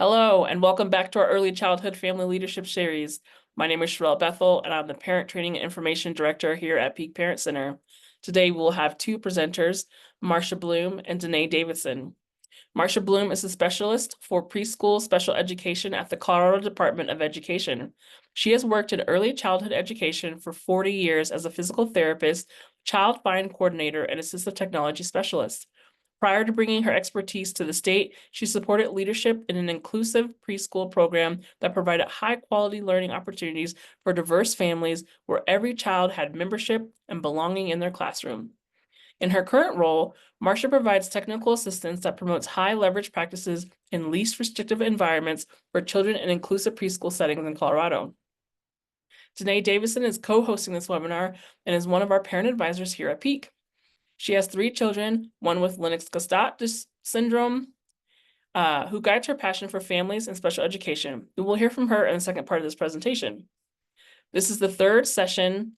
Hello, and welcome back to our Early Childhood Family Leadership Series. My name is Sherelle Bethel, and I'm the Parent Training and Information Director here at Peak Parent Center. Today, we'll have two presenters, Marcia Blum and Danae Davison. Marcia Blum is a specialist for preschool special education at the Colorado Department of Education. She has worked in early childhood education for 40 years as a physical therapist, child find coordinator, and assistive technology specialist. Prior to bringing her expertise to the state, she supported leadership in an inclusive preschool program that provided high-quality learning opportunities for diverse families where every child had membership and belonging in their classroom. In her current role, Marcia provides technical assistance that promotes high-leverage practices in least restrictive environments for children in inclusive preschool settings in Colorado. Danae Davison is co-hosting this webinar and is one of our parent advisors here at Peak. She has 3 children, one with Lennox-Gastaut syndrome, who guides her passion for families and special education. We will hear from her in the second part of this presentation. This is the third session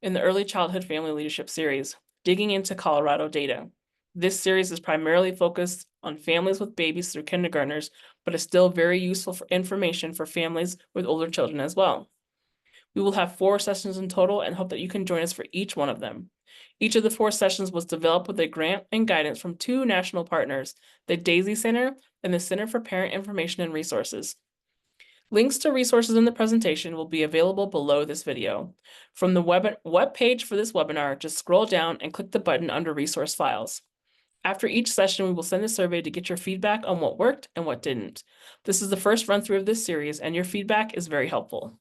in the Early Childhood Family Leadership Series, digging into Colorado data. This series is primarily focused on families with babies through kindergartners, but is still very useful information for families with older children as well. We will have 4 sessions in total and hope that you can join us for each one of them. Each of the 4 sessions was developed with a grant and guidance from 2 national partners, the DAISY Center and the Center for Parent Information and Resources. Links to resources in the presentation will be available below this video. From the web page for this webinar, just scroll down and click the button under Resource Files. After each session, we will send a survey to get your feedback on what worked and what didn't. This is the first run-through of this series, and your feedback is very helpful.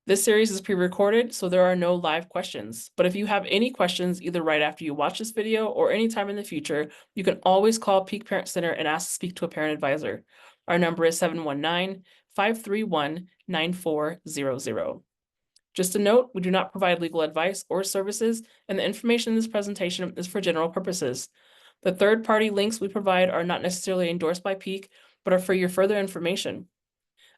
This series is pre-recorded, so there are no live questions. But if you have any questions, either right after you watch this video or anytime in the future, you can always call Peak Parent Center and ask to speak to a parent advisor. Our number is 719-531-9400. Just a note, we do not provide legal advice or services, and the information in this presentation is for general purposes. The third-party links we provide are not necessarily endorsed by Peak, but are for your further information.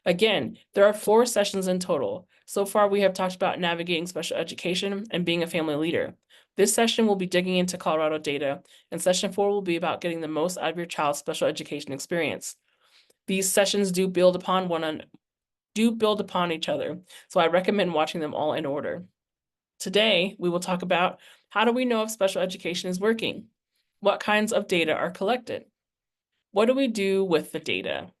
Again, there are 4 sessions in total. So far, we have talked about navigating special education and being a family leader. This session will be digging into Colorado data, and session 4 will be about getting the most out of your child's special education experience. These sessions do build upon each other, so I recommend watching them all in order. Today, we will talk about how do we know if special education is working? What kinds of data are collected? What do we do with the data?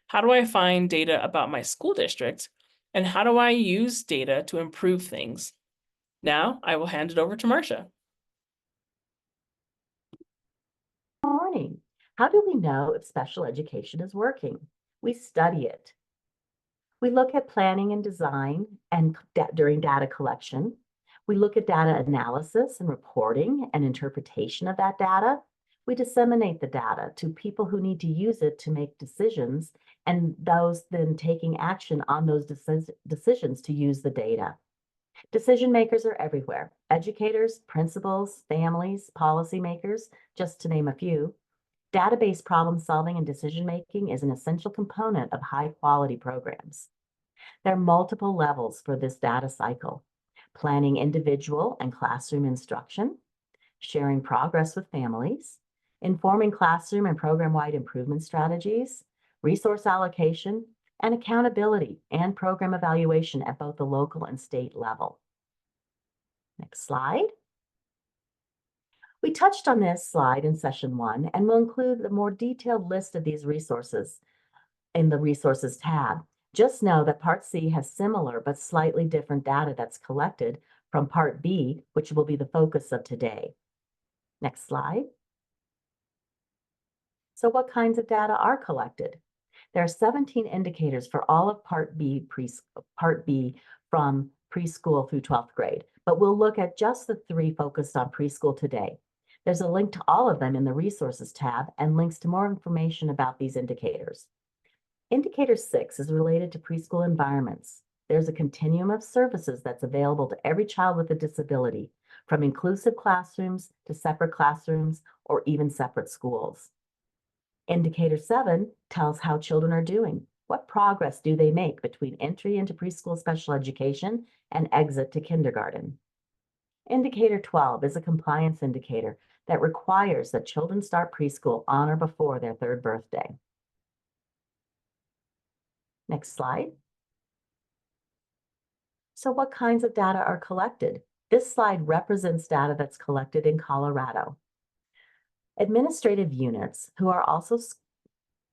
How do I find data about my school district? And how do I use data to improve things? Now, I will hand it over to Marcia. Good morning. How do we know if special education is working? We study it. We look at planning and design and during data collection. We look at data analysis and reporting and interpretation of that data. We disseminate the data to people who need to use it to make decisions, and those then taking action on those decisions to use the data. Decision makers are everywhere: educators, principals, families, policymakers, just to name a few. Database problem solving and decision making is an essential component of high quality programs. There are multiple levels for this data cycle: planning individual and classroom instruction, sharing progress with families, informing classroom and program-wide improvement strategies, resource allocation, and accountability and program evaluation at both the local and state level. Next slide. We touched on this slide in session 1, and we'll include the more detailed list of these resources in the Resources tab. Just know that Part C has similar but slightly different data that's collected from Part B, which will be the focus of today. Next slide. So what kinds of data are collected? There are 17 indicators for all of Part B from preschool through 12th grade, but we'll look at just the 3 focused on preschool today. There's a link to all of them in the Resources tab and links to more information about these indicators. Indicator 6 is related to preschool environments. There's a continuum of services that's available to every child with a disability, from inclusive classrooms to separate classrooms or even separate schools. Indicator 7 tells how children are doing. What progress do they make between entry into preschool special education and exit to kindergarten? Indicator 12 is a compliance indicator that requires that children start preschool on or before their 3rd birthday. Next slide. So what kinds of data are collected? This slide represents data that's collected in Colorado. Administrative units, who are also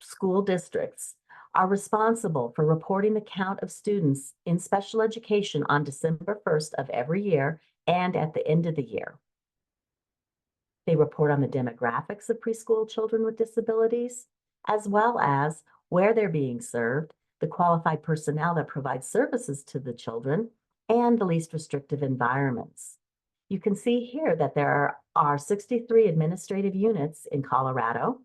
school districts, are responsible for reporting the count of students in special education on December 1st of every year and at the end of the year. They report on the demographics of preschool children with disabilities, as well as where they're being served, the qualified personnel that provides services to the children, and the least restrictive environments. You can see here that there are 63 administrative units in Colorado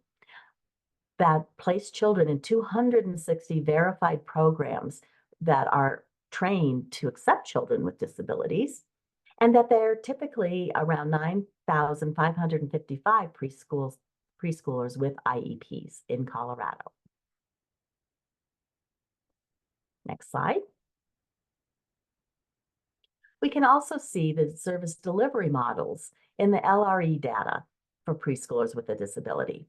that place children in 260 verified programs that are trained to accept children with disabilities, and that there are typically around 9,555 preschoolers with IEPs in Colorado. Next slide. We can also see the service delivery models in the LRE data for preschoolers with a disability.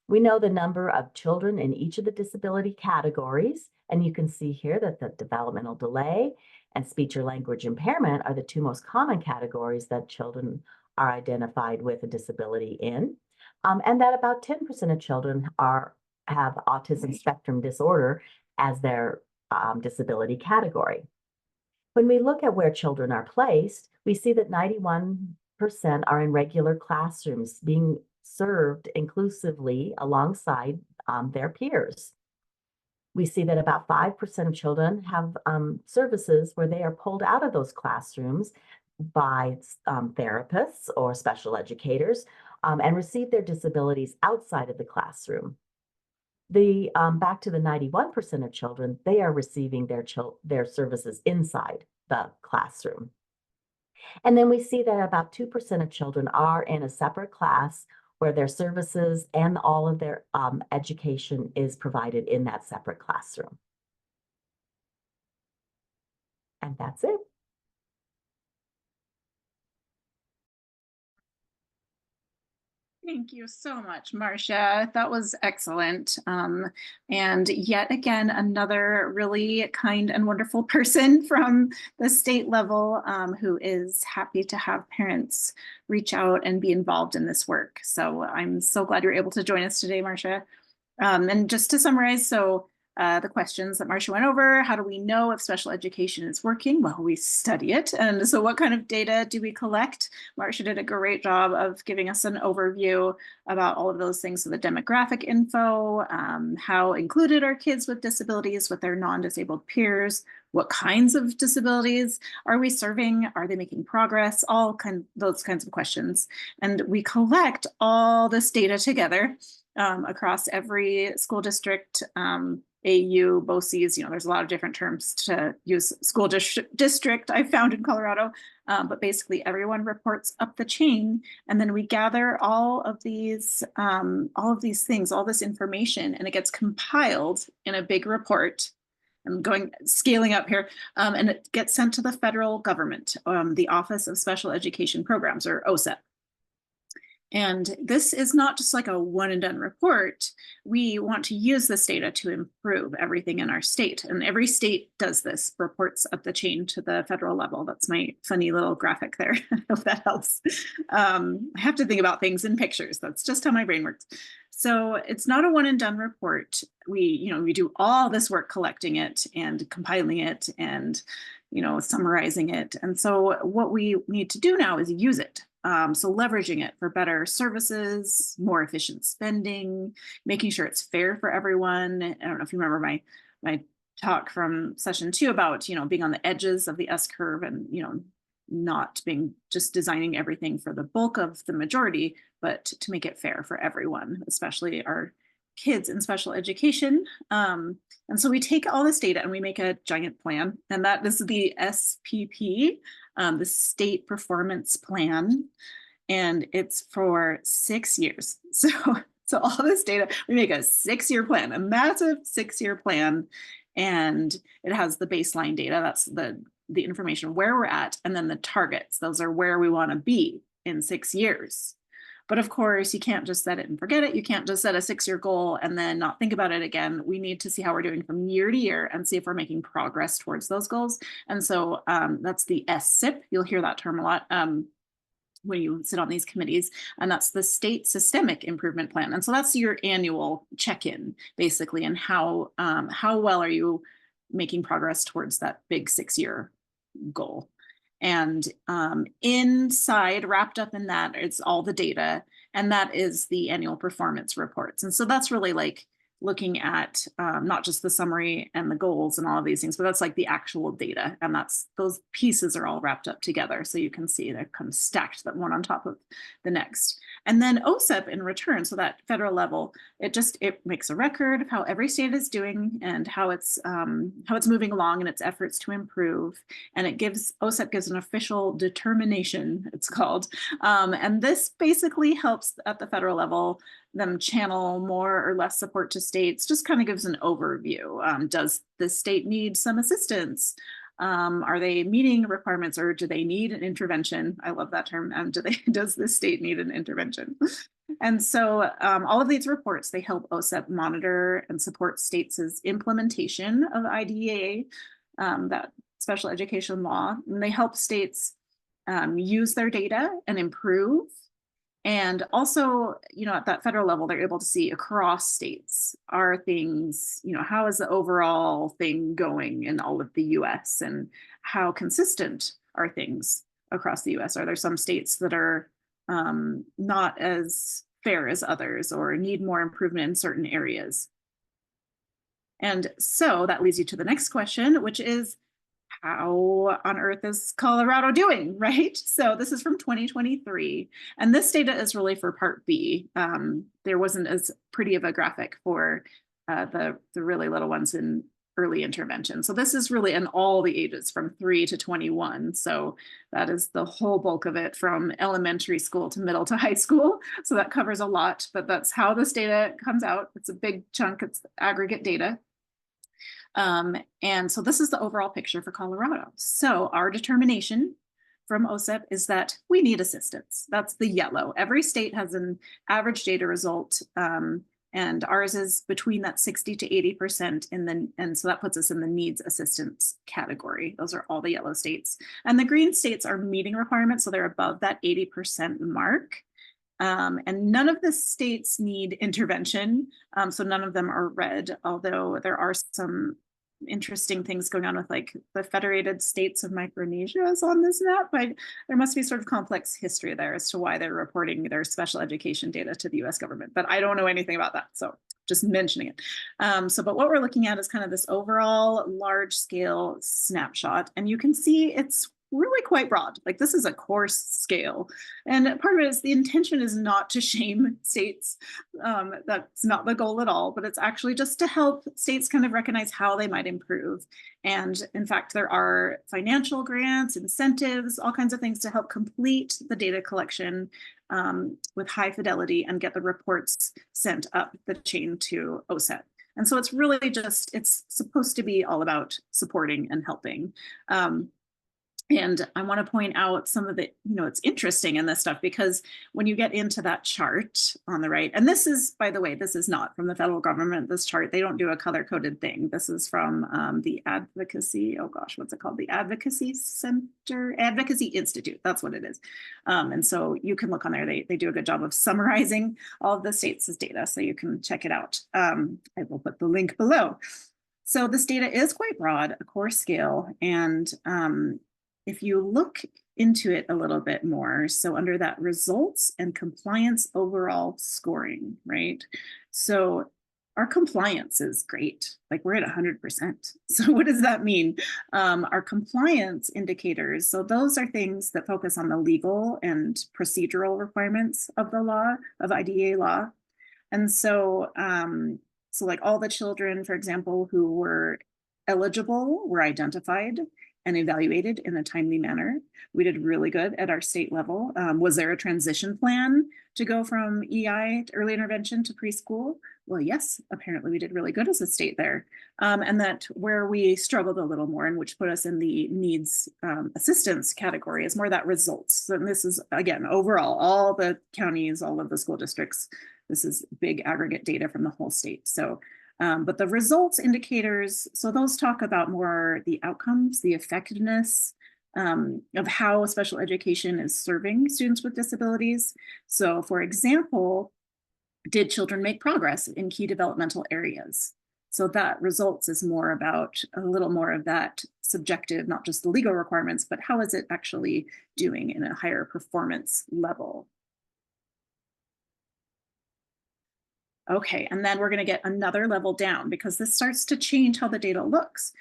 We know the number of children in each of the disability categories, and you can see here that the developmental delay and speech or language impairment are the 2 most common categories that children are identified with a disability in, and that about 10% of children have autism spectrum disorder as their disability category. When we look at where children are placed, we see that 91% are in regular classrooms being served inclusively alongside their peers. We see that about 5% of children have services where they are pulled out of those classrooms by therapists or special educators and receive their disabilities outside of the classroom. Back to the 91% of children, they are receiving their services inside the classroom. And then we see that about 2% of children are in a separate class where their services and all of their education is provided in that separate classroom. And that's it. Thank you so much, Marcia. That was excellent. And yet again, another really kind and wonderful person from the state level who is happy to have parents reach out and be involved in this work. So I'm so glad you're able to join us today, Marcia. And just to summarize, so the questions that Marcia went over, how do we know if special education is working? Well, we study it. And so what kind of data do we collect? Marcia did a great job of giving us an overview about all of those things. So the demographic info, how included are kids with disabilities with their non-disabled peers, what kinds of disabilities are we serving? Are they making progress? Those kinds of questions. And we collect all this data together across every school district, AU, BOCES, there's a lot of different terms to use school district I found in Colorado, but basically everyone reports up the chain, and then we gather all of these things, all this information, and it gets compiled in a big report. I'm scaling up here, and it gets sent to the federal government, the Office of Special Education Programs, or OSEP. And this is not just like a one and done report. We want to use this data to improve everything in our state. And every state does this, reports up the chain to the federal level. That's my funny little graphic there. I hope that helps. I have to think about things in pictures. That's just how my brain works. So it's not a one and done report. We do all this work collecting it and compiling it and, summarizing it. And so what we need to do now is use it. So leveraging it for better services, more efficient spending, making sure it's fair for everyone. I don't know if you remember my talk from session 2 about, being on the edges of the S curve and, not being just designing everything for the bulk of the majority, but to make it fair for everyone, especially our kids in special education. And so we take all this data and we make a giant plan, and this is the SPP, the State Performance Plan, and it's for 6 years. So all this data, we make a 6-year plan, a massive 6-year plan, and it has the baseline data. That's the the information where we're at, and then the targets. Those are where we want to be in 6 years. But of course, you can't just set it and forget it. You can't just set a 6-year goal and then not think about it again. We need to see how we're doing from year to year and see if we're making progress towards those goals. And so that's the SIP. You'll hear that term a lot when you sit on these committees, and that's the State Systemic Improvement Plan. And so that's your annual check-in, basically, and how well are you making progress towards that big 6-year goal. And inside, wrapped up in that, it's all the data, and that is the annual performance reports. And so that's really like looking at not just the summary and the goals and all of these things, but that's like the actual data. And that's, those pieces are all wrapped up together. So you can see they're kind of stacked, that one on top of the next. And then OSEP in return, so that federal level, it makes a record of how every state is doing and how it's moving along in its efforts to improve. And OSEP gives an official determination, it's called. And this basically helps at the federal level them channel more or less support to states, just kind of gives an overview. Does the state need some assistance? Are they meeting requirements, or do they need an intervention? I love that term. Does the state need an intervention? And so all of these reports, they help OSEP monitor and support states' implementation of IDEA, that special education law. And they help states use their data and improve. And also, at that federal level, they're able to see across states, are things, how is the overall thing going in all of the US, and how consistent are things across the US? Are there some states that are not as fair as others, or need more improvement in certain areas? And so that leads you to the next question, which is, how on earth is Colorado doing, right? So this is from 2023, and this data is really for Part B. There wasn't as pretty of a graphic for the really little ones in early intervention. So this is really in all the ages from 3 to 21. So that is the whole bulk of it, from elementary school to middle to high school. So that covers a lot, but that's how this data comes out. It's a big chunk, it's aggregate data. And so this is the overall picture for Colorado. So our determination from OSEP is that we need assistance. That's the yellow. Every state has an average data result, and ours is between that 60 to 80%, and so that puts us in the needs assistance category. Those are all the yellow states. And the green states are meeting requirements, so they're above that 80% mark. And none of the states need intervention, so none of them are red, although there are some interesting things going on with, like, the Federated States of Micronesia is on this map, but there must be sort of complex history there as to why they're reporting their special education data to the US government, but I don't know anything about that, so just mentioning it. But what we're looking at is kind of this overall large scale snapshot, and you can see it's really quite broad. Like, this is a course scale, and part of it is the intention is not to shame states. That's not the goal at all, but it's actually just to help states kind of recognize how they might improve. And in fact, there are financial grants, incentives, all kinds of things to help complete the data collection with high fidelity and get the reports sent up the chain to OSEP. And so it's really just, it's supposed to be all about supporting and helping. And I want to point out some of the, it's interesting in this stuff, because when you get into that chart on the right, and this is, by the way, this is not from the federal government, this chart, they don't do a color-coded thing. This is from the advocacy, oh gosh, what's it called? The Advocacy Center, Advocacy Institute, that's what it is. And so you can look on there, they do a good job of summarizing all of the states' data, so you can check it out. I will put the link below. So this data is quite broad, a course scale, and if you look into it a little bit more, so under that results and compliance overall scoring, right? So our compliance is great, like we're at 100%. So what does that mean? Our compliance indicators, so those are things that focus on the legal and procedural requirements of the law, of IDEA law. And so, so like all the children, for example, who were eligible were identified, and evaluated in a timely manner. We did really good at our state level. Was there a transition plan to go from EI, to early intervention, to preschool? Well, yes, apparently we did really good as a state there. And that where we struggled a little more, and which put us in the needs assistance category, is more that results. And this is, again, overall, all the counties, all of the school districts. This is big aggregate data from the whole state. So, but the results indicators, so those talk about more the outcomes, the effectiveness of how special education is serving students with disabilities. So, for example, did children make progress in key developmental areas? So that results is more about a little more of that subjective, not just the legal requirements, but how is it actually doing in a higher performance level? Okay, and then we're going to get another level down because this starts to change how the data looks.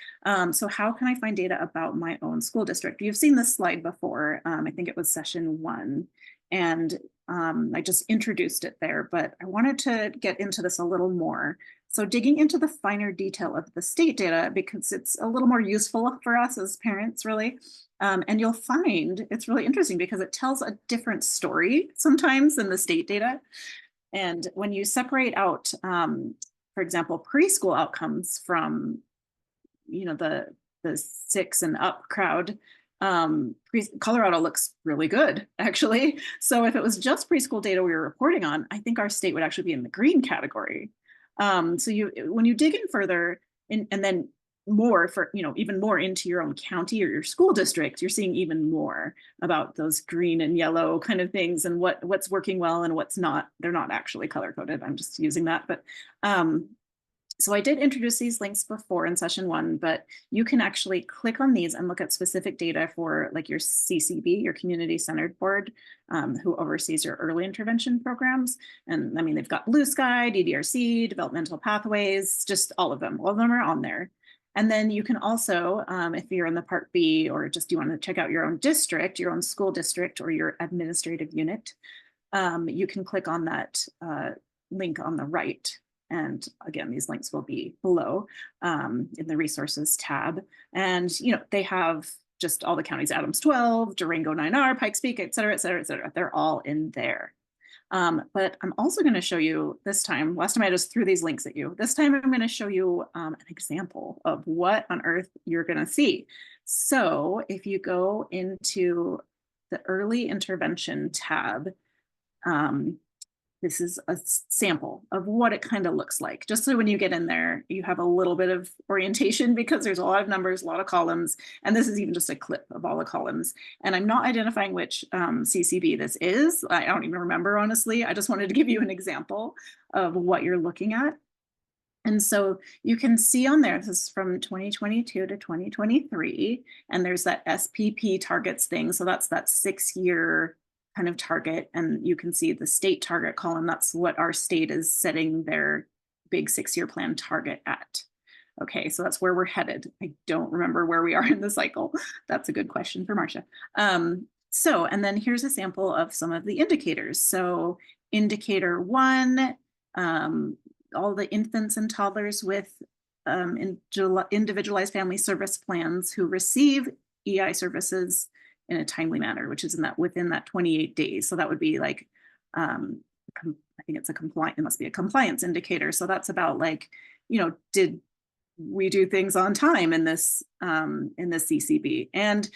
So how can I find data about my own school district? You've seen this slide before. I think it was session 1. And I just introduced it there, but I wanted to get into this a little more. So digging into the finer detail of the state data, because it's a little more useful for us as parents, really. And you'll find it's really interesting because it tells a different story sometimes than the state data. And when you separate out, for example, preschool outcomes from, you know, the 6 and up crowd, Colorado looks really good, actually. So if it was just preschool data we were reporting on, I think our state would actually be in the green category. So when you dig in further, and then more for, you know, even more into your own county or your school district, you're seeing even more about those green and yellow kind of things and what's working well and what's not. They're not actually color coded. I'm just using that. But so I did introduce these links before in session 1, but you can actually click on these and look at specific data for like your CCB, your community centered board, who oversees your early intervention programs. And I mean, they've got Blue Sky, DDRC, developmental pathways, just all of them are on there. And then you can also, if you're in the Part B or just you want to check out your own district, your own school district or your administrative unit, you can click on that link on the right. And again, these links will be below in the resources tab. And, you know, they have just all the counties, Adams 12, Durango 9R, Pikes Peak, et cetera, et cetera, et cetera. They're all in there. But I'm also going to show you this time, last time I just threw these links at you. This time I'm going to show you an example of what on earth you're going to see. So if you go into the early intervention tab, this is a sample of what it kind of looks like. Just so when you get in there, you have a little bit of orientation because there's a lot of numbers, a lot of columns, and this is even just a clip of all the columns. And I'm not identifying which CCB this is. I don't even remember, honestly. I just wanted to give you an example of what you're looking at. And so you can see on there, this is from 2022 to 2023, and there's that SPP targets thing. So that's that 6-year kind of target, and you can see the state target column. That's what our state is setting their big 6-year plan target at. Okay, so that's where we're headed. I don't remember where we are in the cycle. That's a good question for Marcia. So, and then here's a sample of some of the indicators. So indicator 1, all the infants and toddlers with individualized family service plans who receive EI services in a timely manner, which is within that 28 days. So that would be like, I think it's it must be a compliance indicator. So that's about like, you know, did we do things on time in this CCB? And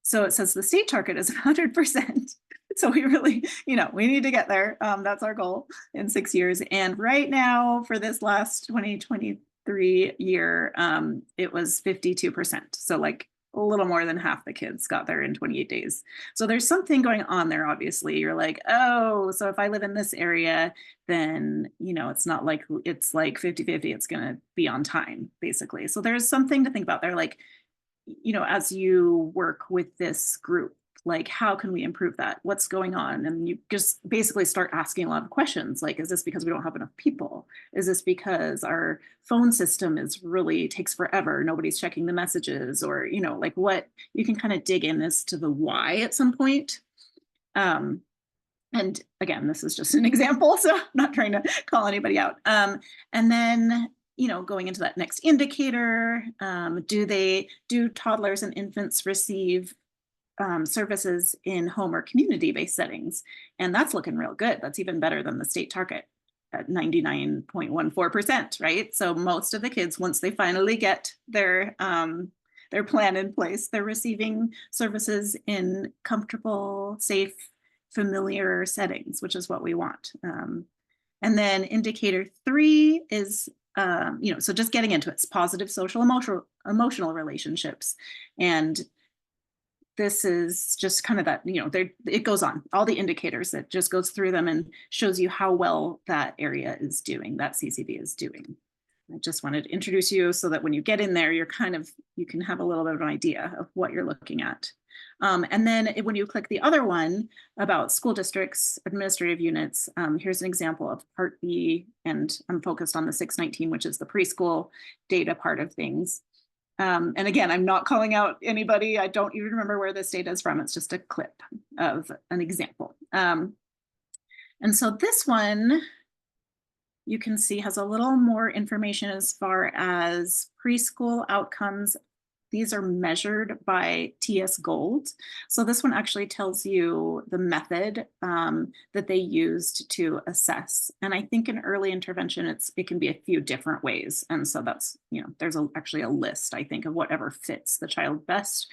so it says the state target is 100%. So we really, you know, we need to get there. That's our goal in 6 years. And right now for this last 2023 year, it was 52%. So like a little more than half the kids got there in 28 days. So there's something going on there, obviously. You're like, oh, so if I live in this area, then, you know, it's not like, it's like 50-50, it's going to be on time, basically. So there's something to think about there. Like, you know, as you work with this group, like, how can we improve that? What's going on? And you just basically start asking a lot of questions. Like, is this because we don't have enough people? Is this because our phone system takes forever? Nobody's checking the messages, or, you know, like what you can kind of dig in as to the why at some point. And again, this is just an example, so I'm not trying to call anybody out. And then, going into that next indicator, do toddlers and infants receive services in home or community-based settings? And that's looking real good. That's even better than the state target at 99.14%, right? So most of the kids, once they finally get their plan in place, they're receiving services in comfortable, safe, familiar settings, which is what we want. And then indicator 3 is, so just getting into it, it's positive social emotional relationships. And this is just kind of that, it goes on, all the indicators, that just goes through them and shows you how well that area is doing, that CCB is doing. I just wanted to introduce you so that when you get in there, you can have a little bit of an idea of what you're looking at. And then when you click the other one about school districts, administrative units, here's an example of Part B, and I'm focused on the 619, which is the preschool data part of things. And again, I'm not calling out anybody. I don't even remember where this data is from. It's just a clip of an example. And so this one, you can see, has a little more information as far as preschool outcomes. These are measured by TS Gold. So this one actually tells you the method that they used to assess. And I think in early intervention, it can be a few different ways. And so that's, there's actually a list, I think, of whatever fits the child best.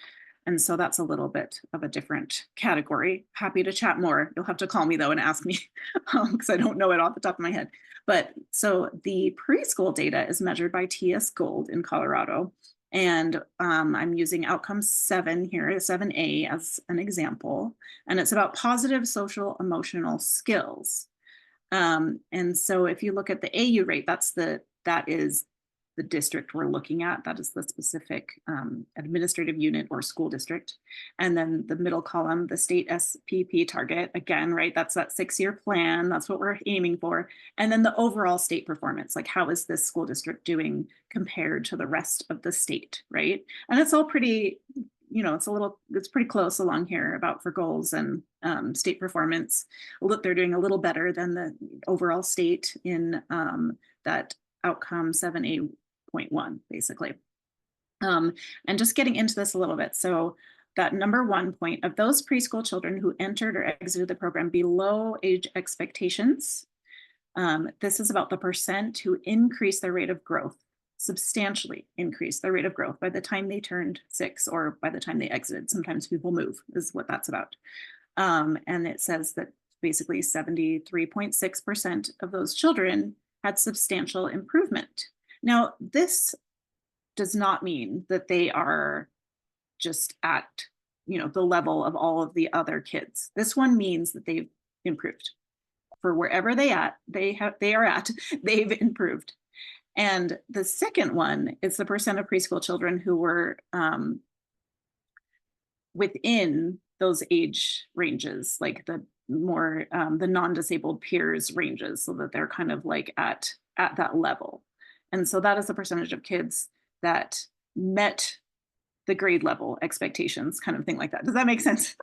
And so that's a little bit of a different category. Happy to chat more. You'll have to call me though and ask me because I don't know it off the top of my head. But so the preschool data is measured by TS Gold in Colorado. And I'm using outcome 7 here, 7A, as an example. And it's about positive social emotional skills. And so if you look at the AU rate, that is the district we're looking at. That is the specific administrative unit or school district. And then the middle column, the state SPP target, again, right, that's that 6-year plan. That's what we're aiming for. And then the overall state performance, like how is this school district doing compared to the rest of the state, right? And it's all pretty, it's pretty close along here about for goals and state performance. Look, they're doing a little better than the overall state in that outcome 7A.1, basically. And just getting into this a little bit. So that number 1 point, of those preschool children who entered or exited the program below age expectations, this is about the percent who increased their rate of growth, substantially increased their rate of growth by the time they turned 6 or by the time they exited. Sometimes people move, is what that's about. And it says that basically 73.6% of those children had substantial improvement. Now, this does not mean that they are just at, the level of all of the other kids. This one means that they've improved. For wherever they are at, they've improved. And the second one is the percent of preschool children who were within those age ranges, like the more the non-disabled peers ranges, so that they're kind of like at that level. And so that is the percentage of kids that met the grade level expectations, kind of thing like that. Does that make sense?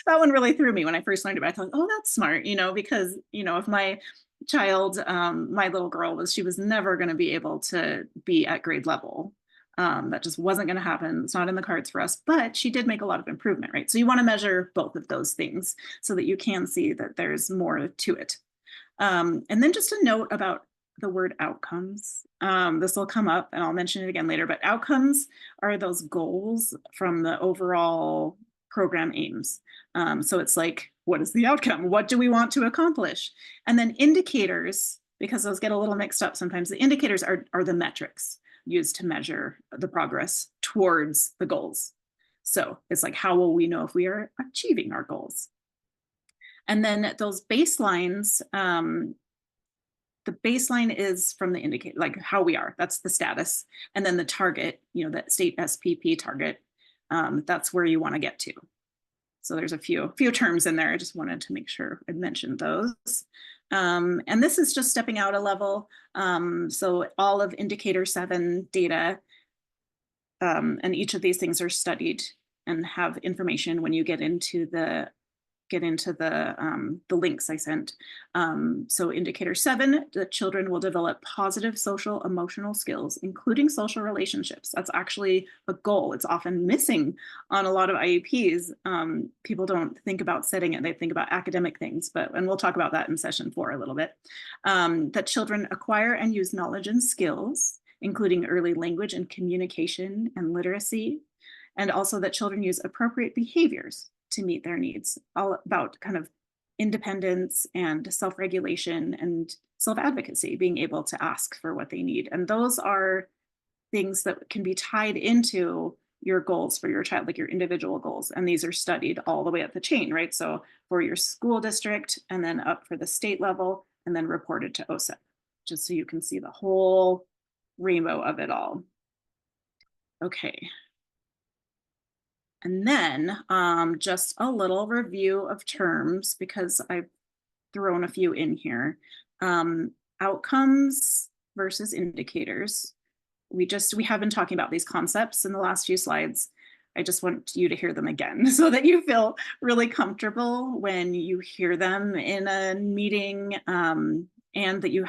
That one really threw me when I first learned about it. I thought, oh, that's smart, because, if my child, my little girl she was never going to be able to be at grade level. That just wasn't going to happen. It's not in the cards for us, but she did make a lot of improvement, right? So you want to measure both of those things so that you can see that there's more to it. And then just a note about the word outcomes. This will come up and I'll mention it again later, but outcomes are those goals from the overall program aims. So it's like, what is the outcome? What do we want to accomplish? And then indicators, because those get a little mixed up sometimes, the indicators are the metrics used to measure the progress towards the goals. So it's like, how will we know if we are achieving our goals? And then those baselines, the baseline is from the indicator, like how we are, that's the status. And then the target, that state SPP target, that's where you want to get to. So there's a few terms in there. I just wanted to make sure I mentioned those. And this is just stepping out a level. So all of indicator 7 data, and each of these things are studied and have information when you get into get into the links I sent. So indicator 7, the children will develop positive social emotional skills, including social relationships. That's actually a goal. It's often missing on a lot of IEPs. People don't think about setting it. They think about academic things, and we'll talk about that in session 4 a little bit. That children acquire and use knowledge and skills, including early language and communication and literacy, and also that children use appropriate behaviors to meet their needs, all about kind of independence and self-regulation and self-advocacy, being able to ask for what they need. And those are things that can be tied into your goals for your child, like your individual goals. And these are studied all the way up the chain, right? So for your school district, and then up for the state level, and then reported to OSEP, just so you can see the whole rainbow of it all. Okay. And then just a little review of terms, because I've thrown a few in here. Outcomes versus indicators. We have been talking about these concepts in the last few slides. I just want you to hear them again so that you feel really comfortable when you hear them in a meeting, and that you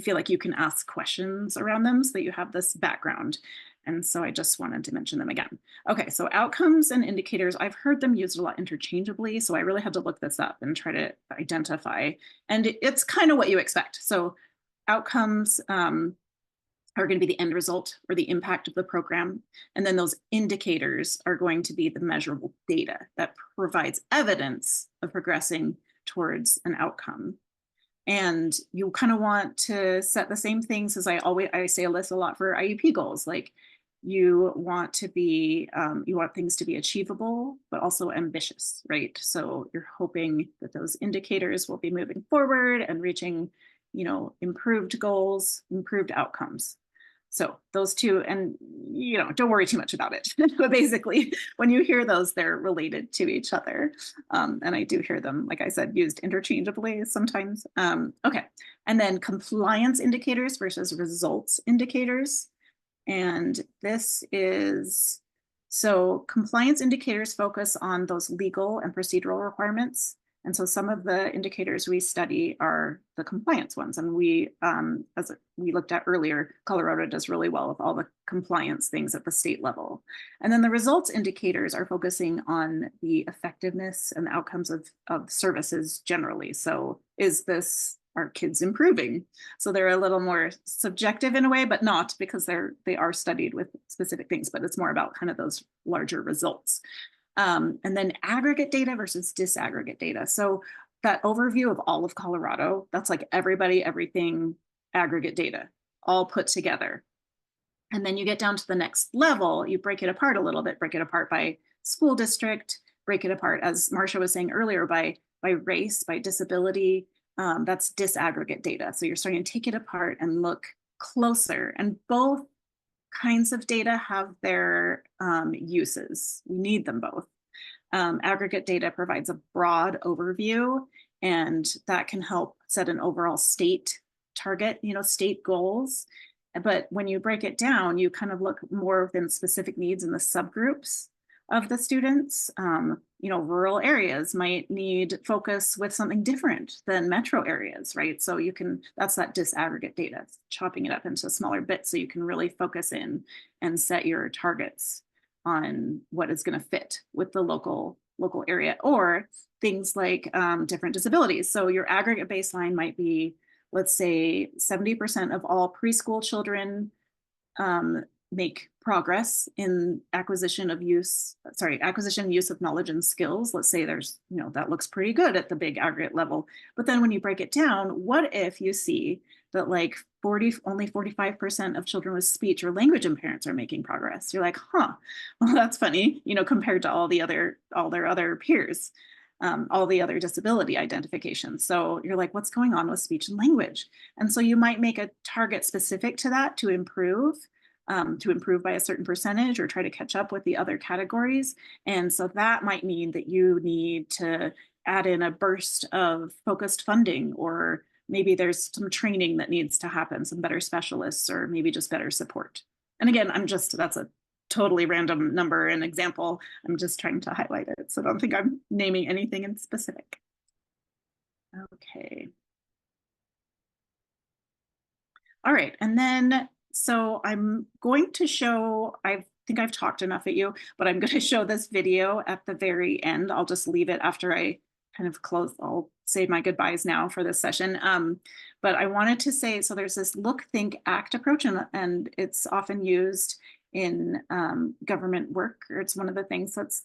feel like you can ask questions around them, so that you have this background. And so I just wanted to mention them again. Okay, so outcomes and indicators, I've heard them used a lot interchangeably, so I really had to look this up and try to identify. And it's kind of what you expect. So outcomes are going to be the end result or the impact of the program. And then those indicators are going to be the measurable data that provides evidence of progressing towards an outcome. And you kind of want to set the same things as I say this a lot for IEP goals. Like you want things to be achievable, but also ambitious, right? So you're hoping that those indicators will be moving forward and reaching, improved goals, improved outcomes. So those two, and don't worry too much about it. But basically, when you hear those, they're related to each other. And I do hear them, like I said, used interchangeably sometimes. Okay, and then compliance indicators versus results indicators. And this is, so compliance indicators focus on those legal and procedural requirements. And so some of the indicators we study are the compliance ones. And as we looked at earlier, Colorado does really well with all the compliance things at the state level. And then the results indicators are focusing on the effectiveness and the outcomes of services generally. So are kids improving? So they're a little more subjective in a way, but not, because they are studied with specific things, but it's more about kind of those larger results. And then aggregate data versus disaggregate data. So that overview of all of Colorado, that's like everybody, everything, aggregate data, all put together. And then you get down to the next level, you break it apart a little bit, break it apart by school district, break it apart, as Marcia was saying earlier, by race, by disability. That's disaggregate data. So you're starting to take it apart and look closer. And both kinds of data have their uses. We need them both. Aggregate data provides a broad overview, and that can help set an overall state target, state goals. But when you break it down, you kind of look more within specific needs in the subgroups of the students. Rural areas might need focus with something different than metro areas, right? So that's that disaggregate data, chopping it up into smaller bits so you can really focus in and set your targets on what is going to fit with the local area, or things like different disabilities. So your aggregate baseline might be, let's say 70% of all preschool children make progress in acquisition use of knowledge and skills. Let's say there's, that looks pretty good at the big aggregate level. But then when you break it down, what if you see that like only 45% of children with speech or language impairments are making progress? You're like, well, that's funny, compared to all their other peers, all the other disability identifications. So you're like, what's going on with speech and language? And so you might make a target specific to that to improve by a certain percentage, or try to catch up with the other categories. And so that might mean that you need to add in a burst of focused funding, or maybe there's some training that needs to happen, some better specialists, or maybe just better support. And again, that's a totally random number and example. I'm just trying to highlight it. So I don't think I'm naming anything in specific. Okay. All right, and then, so I'm going to show, I think I've talked enough at you, but I'm going to show this video at the very end. I'll just leave it after I kind of close. I'll say my goodbyes now for this session. But I wanted to say, so there's this look, think, act approach, and it's often used in government work, or it's one of the things that's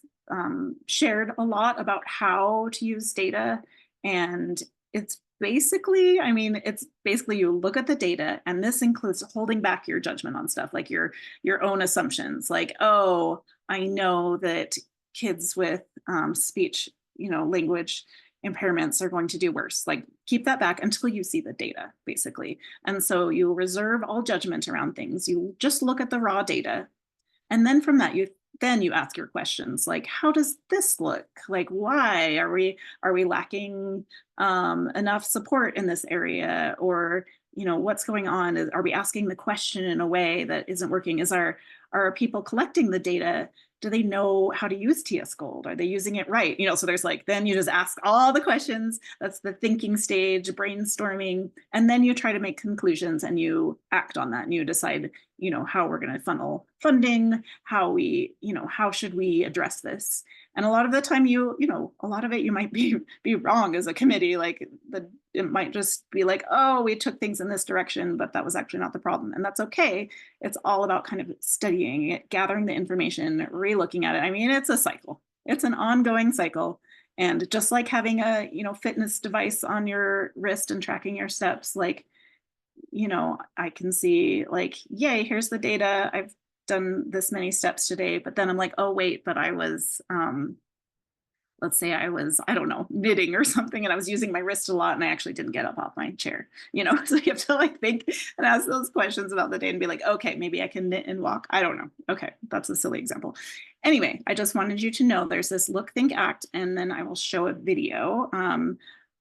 shared a lot about how to use data. And it's basically, I mean, it's basically you look at the data, and this includes holding back your judgment on stuff, like your own assumptions, like, oh, I know that kids with speech, language impairments are going to do worse. Like, keep that back until you see the data, basically. And so you reserve all judgment around things. You just look at the raw data. And then from that, you ask your questions, like, how does this look? Like, why are we lacking enough support in this area? Or, what's going on? Are we asking the question in a way that isn't working? Are people collecting the data? Do they know how to use TS Gold? Are they using it right? So there's then you just ask all the questions. That's the thinking stage, brainstorming. And then you try to make conclusions and you act on that, and you decide, how we're going to funnel funding, how should we address this? And a lot of the time a lot of it you might be wrong as a committee. Like, it might just be like, oh, we took things in this direction, but that was actually not the problem. And that's okay. It's all about kind of studying it, gathering the information, re-looking at it. I mean, it's a cycle. It's an ongoing cycle. And just like having a, fitness device on your wrist and tracking your steps, like, I can see, like, yay, here's the data. I've done this many steps today, but then I'm like, oh, wait, but I was, let's say I was, I don't know, knitting or something, and I was using my wrist a lot and I actually didn't get up off my chair, so you have to think and ask those questions about the day and be like, okay, maybe I can knit and walk. I don't know. Okay, that's a silly example. Anyway, I just wanted you to know there's this look, think, act, and then I will show a video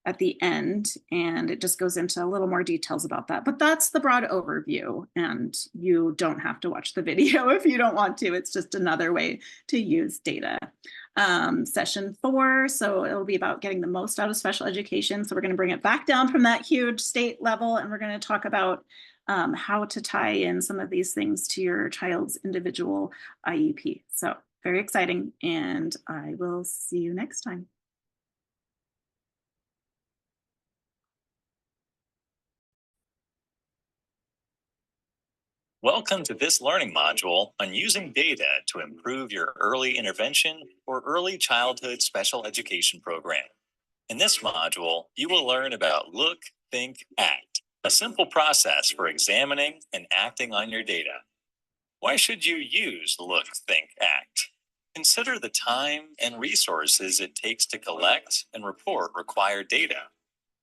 at the end, and it just goes into a little more details about that. But that's the broad overview, and you don't have to watch the video if you don't want to. It's just another way to use data. Session 4, so it'll be about getting the most out of special education. So we're going to bring it back down from that huge state level, and we're going to talk about how to tie in some of these things to your child's individual IEP. So very exciting, and I will see you next time. Welcome to this learning module on using data to improve your early intervention or early childhood special education program. In this module, you will learn about look, think, act, a simple process for examining and acting on your data. Why should you use look, think, act? Consider the time and resources it takes to collect and report required data.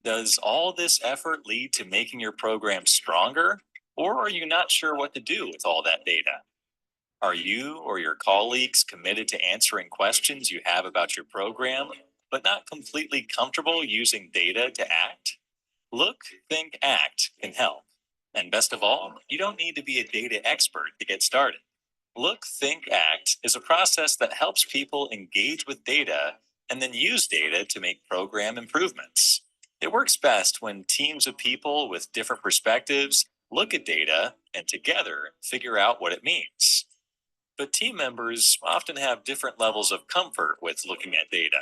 Does all this effort lead to making your program stronger? Or are you not sure what to do with all that data? Are you or your colleagues committed to answering questions you have about your program, but not completely comfortable using data to act? Look, think, act can help. And best of all, you don't need to be a data expert to get started. Look, think, act is a process that helps people engage with data and then use data to make program improvements. It works best when teams of people with different perspectives look at data and together figure out what it means. But team members often have different levels of comfort with looking at data.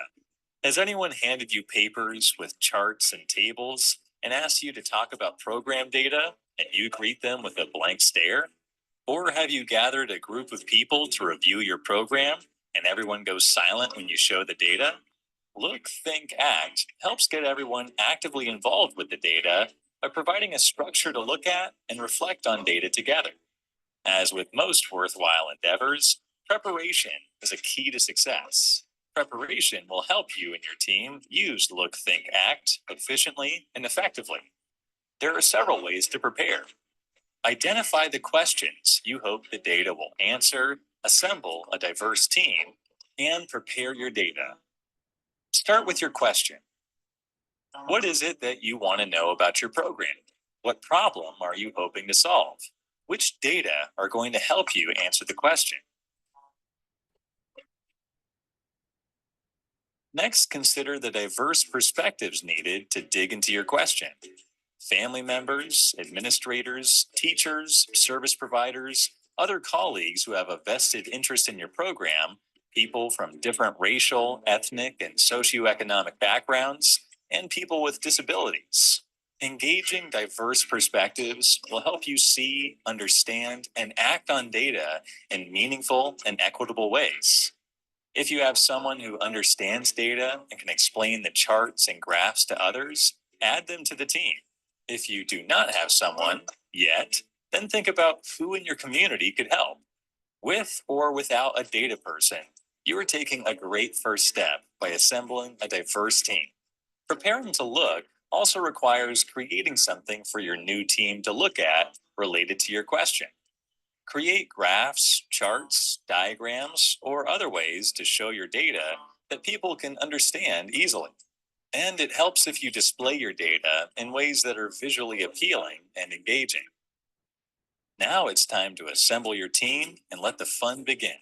Has anyone handed you papers with charts and tables and asked you to talk about program data and you greet them with a blank stare? Or have you gathered a group of people to review your program and everyone goes silent when you show the data? Look, think, act helps get everyone actively involved with the data by providing a structure to look at and reflect on data together. As with most worthwhile endeavors, preparation is a key to success. Preparation will help you and your team use look, think, act efficiently and effectively. There are several ways to prepare. Identify the questions you hope the data will answer, assemble a diverse team, and prepare your data. Start with your question. What is it that you want to know about your program? What problem are you hoping to solve? Which data are going to help you answer the question? Next, consider the diverse perspectives needed to dig into your question. Family members, administrators, teachers, service providers, other colleagues who have a vested interest in your program, people from different racial, ethnic, and socioeconomic backgrounds, and people with disabilities. Engaging diverse perspectives will help you see, understand, and act on data in meaningful and equitable ways. If you have someone who understands data and can explain the charts and graphs to others, add them to the team. If you do not have someone yet, then think about who in your community could help. With or without a data person, you are taking a great first step by assembling a diverse team. Preparing to look also requires creating something for your new team to look at related to your question. Create graphs, charts, diagrams, or other ways to show your data that people can understand easily. And it helps if you display your data in ways that are visually appealing and engaging. Now it's time to assemble your team and let the fun begin.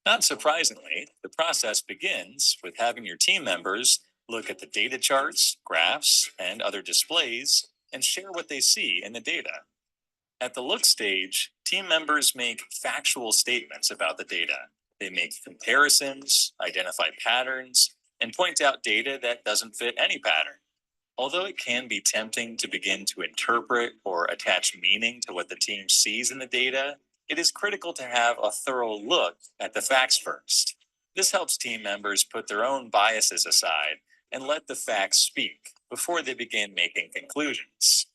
Not surprisingly, the process begins with having your team members look at the data charts, graphs, and other displays and share what they see in the data. At the look stage, team members make factual statements about the data. They make comparisons, identify patterns, and point out data that doesn't fit any pattern. Although it can be tempting to begin to interpret or attach meaning to what the team sees in the data, it is critical to have a thorough look at the facts first. This helps team members put their own biases aside and let the facts speak before they begin making conclusions.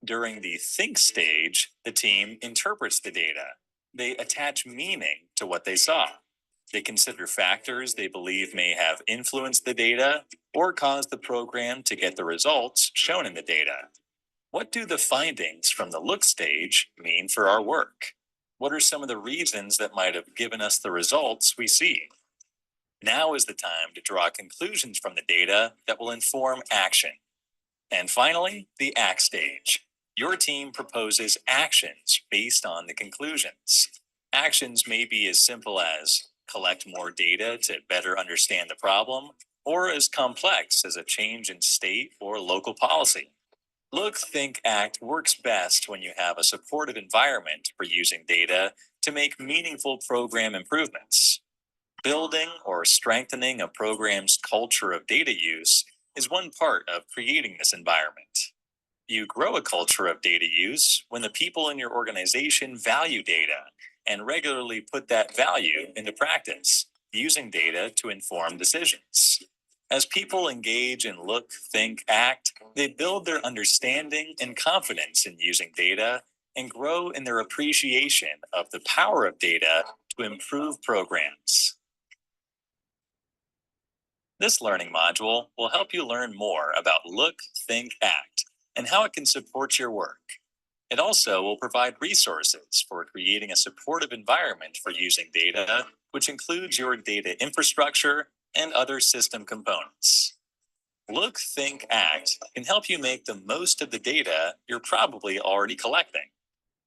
During the think stage, the team interprets the data. They attach meaning to what they saw. They consider factors they believe may have influenced the data or caused the program to get the results shown in the data. What do the findings from the look stage mean for our work? What are some of the reasons that might have given us the results we see? Now is the time to draw conclusions from the data that will inform action. And finally, the act stage. Your team proposes actions based on the conclusions. Actions may be as simple as collect more data to better understand the problem, or as complex as a change in state or local policy. Look, think, act works best when you have a supportive environment for using data to make meaningful program improvements. Building or strengthening a program's culture of data use is one part of creating this environment. You grow a culture of data use when the people in your organization value data and regularly put that value into practice, using data to inform decisions. As people engage in look, think, act, they build their understanding and confidence in using data and grow in their appreciation of the power of data to improve programs. This learning module will help you learn more about look, think, act, and how it can support your work. It also will provide resources for creating a supportive environment for using data, which includes your data infrastructure and other system components. Look, think, act can help you make the most of the data you're probably already collecting.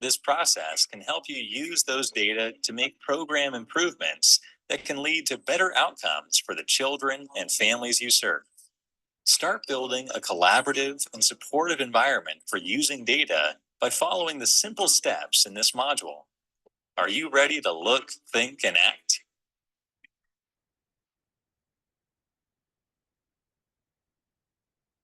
This process can help you use those data to make program improvements that can lead to better outcomes for the children and families you serve. Start building a collaborative and supportive environment for using data by following the simple steps in this module. Are you ready to look, think, and act?